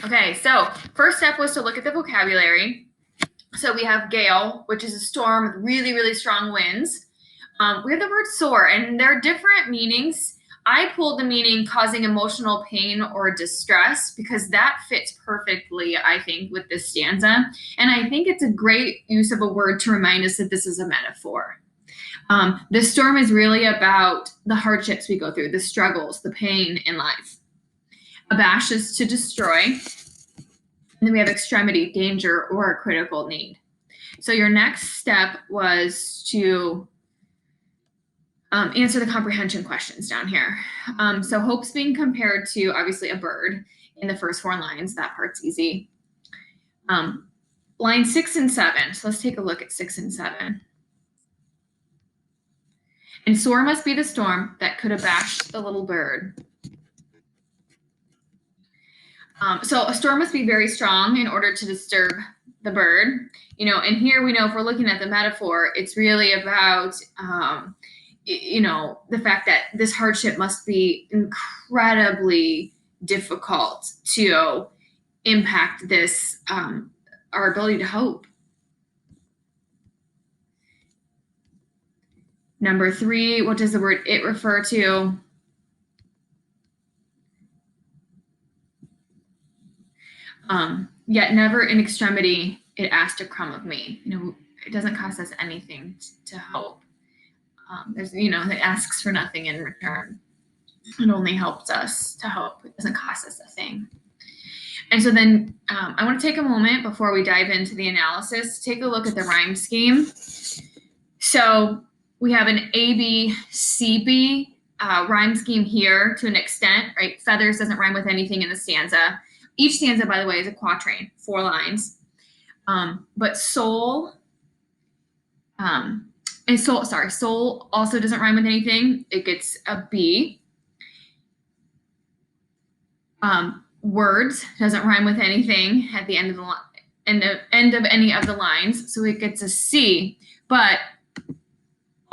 Okay, so first step was to look at the vocabulary. So we have gale, which is a storm with really, really strong winds. We have the word soar, and there are different meanings. I pulled the meaning causing emotional pain or distress because that fits perfectly, I think, with this stanza. And I think it's a great use of a word to remind us that this is a metaphor. The storm is really about the hardships we go through, the struggles, the pain in life. Abash is to destroy. And then we have extremity, danger, or a critical need. So your next step was to answer the comprehension questions down here. So hope's being compared to obviously a bird in the first 4 lines. That part's easy. Line 6 and 7. So let's take a look at 6 and 7. And soar must be the storm that could abash the little bird. So a storm must be very strong in order to disturb the bird. And here we know if we're looking at the metaphor, it's really about the fact that this hardship must be incredibly difficult to impact this, our ability to hope. Number 3, what does the word it refer to? Yet never in extremity it asked a crumb of me. It doesn't cost us anything to hope. It asks for nothing in return. It only helps us to hope. It doesn't cost us a thing. And so then I want to take a moment before we dive into the analysis, take a look at the rhyme scheme. So we have an ABCB rhyme scheme here to an extent, right? Feathers doesn't rhyme with anything in the stanza. Each stanza, by the way, is a quatrain, 4 lines. But soul, soul also doesn't rhyme with anything. It gets a B. Words doesn't rhyme with anything at the end of end of any of the lines, so it gets a C. But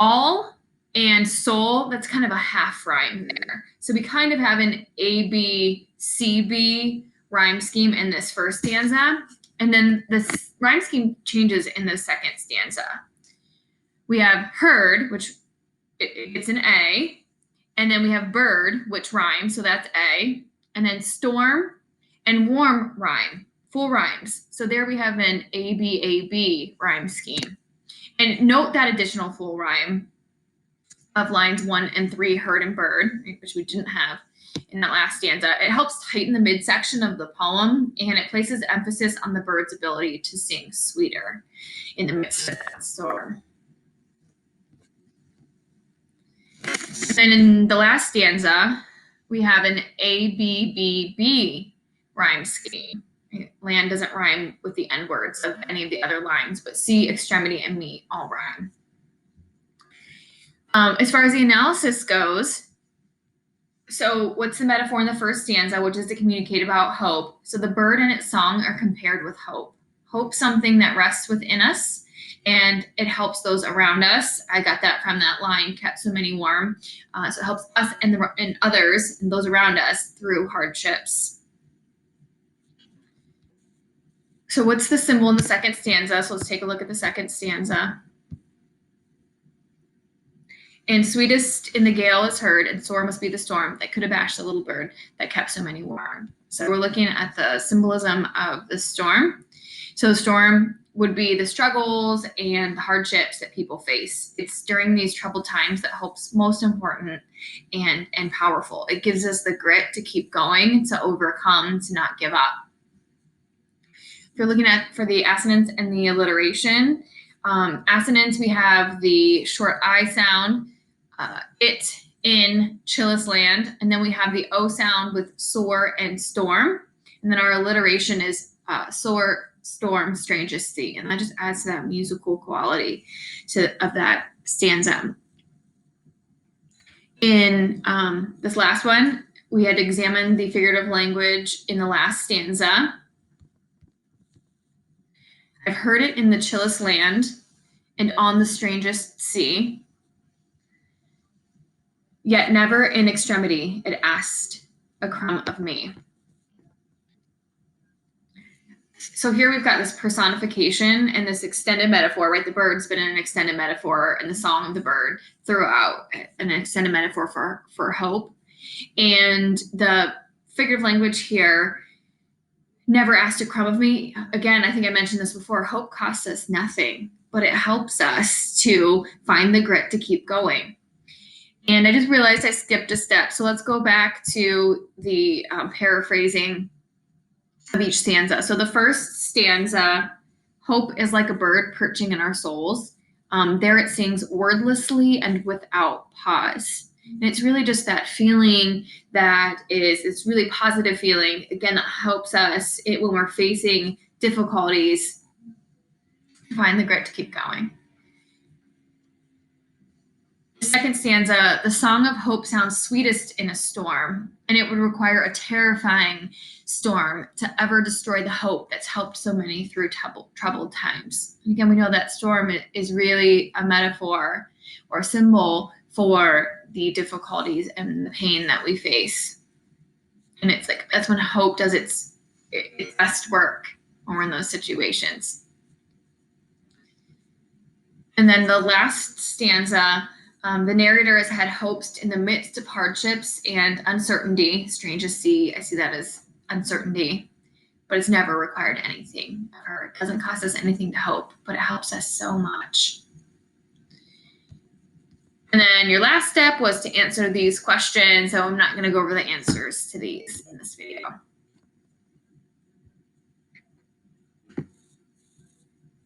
all and soul, that's kind of a half rhyme there. So we kind of have an ABCB rhyme scheme in this first stanza, and then this rhyme scheme changes in the second stanza. We have heard, which it's an A, and then we have bird, which rhymes, so that's A, and then storm and warm rhyme, full rhymes. So there we have an ABAB rhyme scheme. And note that additional full rhyme of lines 1 and 3, heard and bird, which we didn't have in that last stanza. It helps tighten the midsection of the poem, and it places emphasis on the bird's ability to sing sweeter in the midst of that storm. Then in the last stanza, we have an ABBB rhyme scheme. Land doesn't rhyme with the end words of any of the other lines, but sea, extremity, and meet all rhyme. As far as the analysis goes, so what's the metaphor in the first stanza, which is to communicate about hope? So the bird and its song are compared with hope. Hope, something that rests within us, and it helps those around us. I got that from that line, kept so many warm. So it helps us and others and those around us through hardships. So what's the symbol in the second stanza? So let's take a look at the second stanza. And sweetest in the gale is heard, and sore must be the storm that could abash the little bird that kept so many warm. So we're looking at the symbolism of the storm. So the storm would be the struggles and the hardships that people face. It's during these troubled times that hope's most important and powerful. It gives us the grit to keep going, to overcome, to not give up. If you're looking at for the assonance and the alliteration, assonance, we have the short I sound, it in Chillis Land, and then we have the O sound with soar and storm, and then our alliteration is soar, storm, strangest sea, and that just adds to that musical quality of that stanza. In this last one, we had examined the figurative language in the last stanza. I've heard it in the Chillis Land and on the strangest sea. Yet never in extremity it asked a crumb of me. So here we've got this personification and this extended metaphor, right? The bird's been an extended metaphor in the song of the bird throughout, an extended metaphor for hope. And the figurative language here, never asked a crumb of me. Again, I think I mentioned this before. Hope costs us nothing, but it helps us to find the grit to keep going. And I just realized I skipped a step. So let's go back to the paraphrasing of each stanza. So the first stanza, hope is like a bird perching in our souls. There it sings wordlessly and without pause. And it's really just that feeling that it's really positive feeling. Again, that helps us when we're facing difficulties, find the grit to keep going. The second stanza, the song of hope sounds sweetest in a storm, and it would require a terrifying storm to ever destroy the hope that's helped so many through troubled times. And again, we know that storm is really a metaphor or a symbol for the difficulties and the pain that we face. And it's like, that's when hope does its best work when we're in those situations. And then the last stanza, the narrator has had hopes in the midst of hardships and uncertainty. Strange to see, I see that as uncertainty, but it's never required anything, or it doesn't cost us anything to hope, but it helps us so much. And then your last step was to answer these questions. So I'm not going to go over the answers to these in this video.